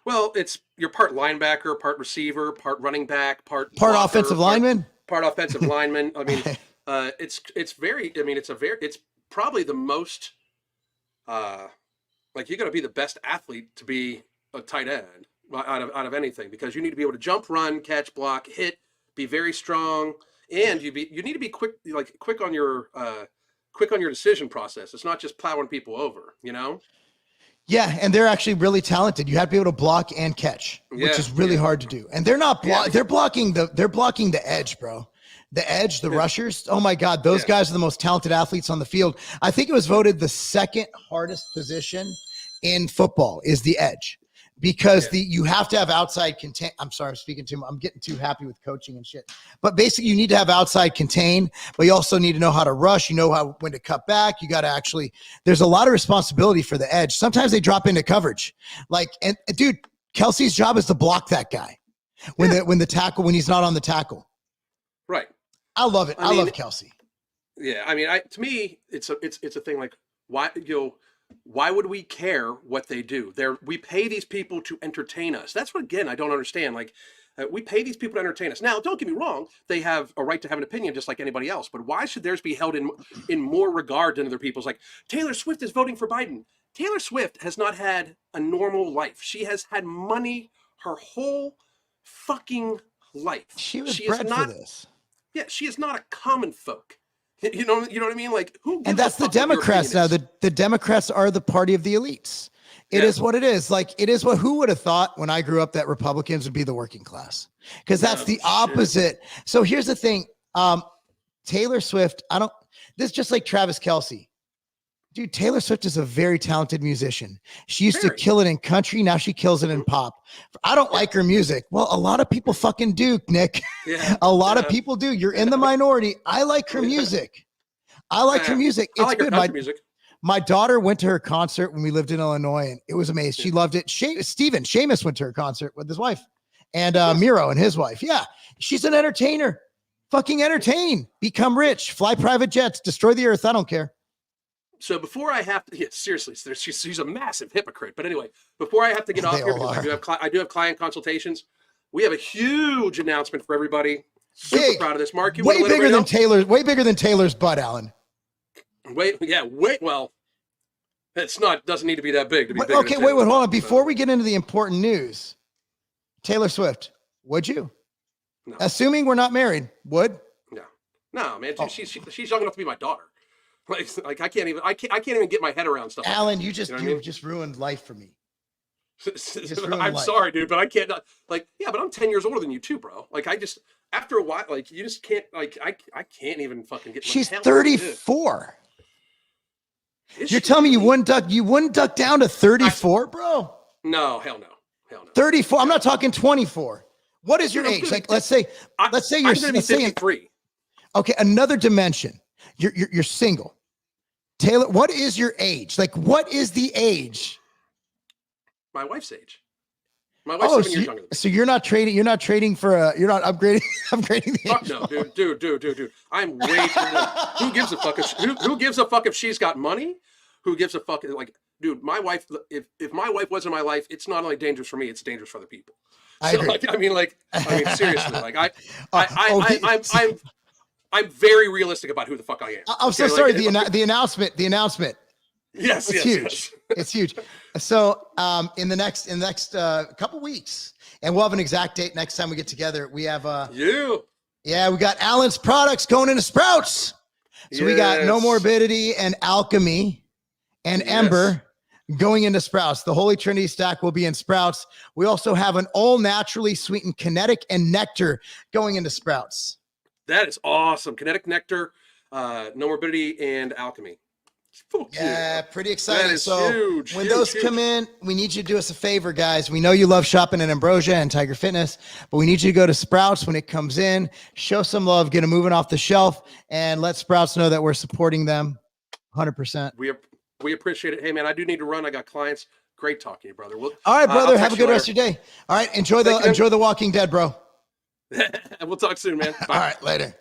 Well, you're part linebacker, part receiver, part running back, part offensive lineman. Part offensive lineman. I mean, it's probably the most, like, you got to be the best athlete to be a tight end out of anything, because you need to be able to jump, run, catch, block, hit, be very strong. And you need to be quick on your decision process. It's not just plowing people over, Yeah, and they're actually really talented. You have to be able to block and catch, which is really hard to do. And they're not they're blocking the edge, bro. The edge, the rushers. Oh my God, those guys are the most talented athletes on the field. I think it was voted the second hardest position in football is the edge. Because you have to have outside contain. I'm sorry, I'm getting too happy with coaching and shit. But basically, you need to have outside contain, but you also need to know how to rush. You know when to cut back. You got to there's a lot of responsibility for the edge. Sometimes they drop into coverage. Like, and dude, Kelsey's job is to block that guy when when he's not on the tackle. Right. I love it. I love Kelsey. Yeah. I mean, to me, it's a thing like, why would we care what they do? We pay these people to entertain us. That's what, again, I don't understand. Like, we pay these people to entertain us. Now, don't get me wrong. They have a right to have an opinion just like anybody else. But why should theirs be held in more regard than other people's? Like, Taylor Swift is voting for Biden. Taylor Swift has not had a normal life. She has had money her whole fucking life. She was bred for this. Yeah, she is not a common folk. You know what I mean? Like, who? And that's the Democrats now. The Democrats are the party of the elites. It is what it is. Like, it is who would have thought when I grew up that Republicans would be the working class? Because that's the opposite. So here's the thing. Taylor Swift, this is just like Travis Kelce. Dude, Taylor Swift is a very talented musician. She used to kill it in country. Now she kills it in pop. I don't like her music. Well, a lot of people fucking do, Nick. Yeah. A lot of people do. You're in the minority. I like her music. I like her music. It's good. Music. My daughter went to her concert when we lived in Illinois, and it was amazing. She loved it. Seamus went to her concert with his wife, and Miro and his wife. Yeah, she's an entertainer. Fucking entertain. Become rich. Fly private jets. Destroy the earth. I don't care. So before I have to, seriously, she's a massive hypocrite. But anyway, before I have to get off here, because I do have client consultations, we have a huge announcement for everybody. Super proud of this, Marc. Way bigger than Taylor's butt, Alan. Well, it's not. Doesn't need to be that big to be bigger. Okay, hold on. Before we get into the important news, Taylor Swift, would you? No. Assuming we're not married, would? No, man. She's young enough to be my daughter. Like I can't even get my head around stuff. Alan, you just ruined life for me. I'm sorry, dude, but I can't. But I'm 10 years older than you too, bro. Like, after a while, like, you just can't. Like, I can't even fucking get. She's 34. You're telling me you wouldn't duck down to 34, bro? No, hell no. 34. I'm not talking 24. What is your age? Like, let's say you're 53. Okay, another dimension. You're single. Taylor, what is your age? Like, what is the age? My wife's age. My wife's Oh, 7 years younger than me. so you're not trading. You're not trading for a. You're not upgrading. Upgrading the Fuck age. no, dude. I'm way too young. Who gives a fuck? Who gives a fuck if she's got money? Who gives a fuck? Like, dude, my wife. If my wife wasn't my life, it's not only dangerous for me. It's dangerous for other people. I So, agree. like, I mean, seriously. Like, I'm very realistic about who the fuck I am. I'm so Okay, sorry. like, The announcement. The announcement. Yes, It's yes, huge. yes. It's huge. So, in the next couple weeks, and we'll have an exact date next time we get together. We have You. yeah, we got Allen's products going into Sprouts. So we got No Yes. Morbidity and Alchemy and Yes. Ember going into Sprouts. The Holy Trinity stack will be in Sprouts. We also have an all naturally sweetened Kinetic and Nectar going into Sprouts. That is awesome. Kinetic Nectar, No Morbidity, and Alchemy. Fuck Yeah, pretty exciting. That is so huge, when huge, those huge. come in, we need you to do us a favor, guys. We know you love shopping at Ambrosia and Tiger Fitness, but we need you to go to Sprouts when it comes in, show some love, get them moving off the shelf, and let Sprouts know that we're supporting them 100%. We appreciate it. Hey, man, I do need to run. I got clients. Great talking to you, brother. We'll, All right, brother. I'll Have a text you good rest of your day. All right, enjoy Thank you, man. The Walking Dead, bro. We'll talk soon, man. Bye. All right, later.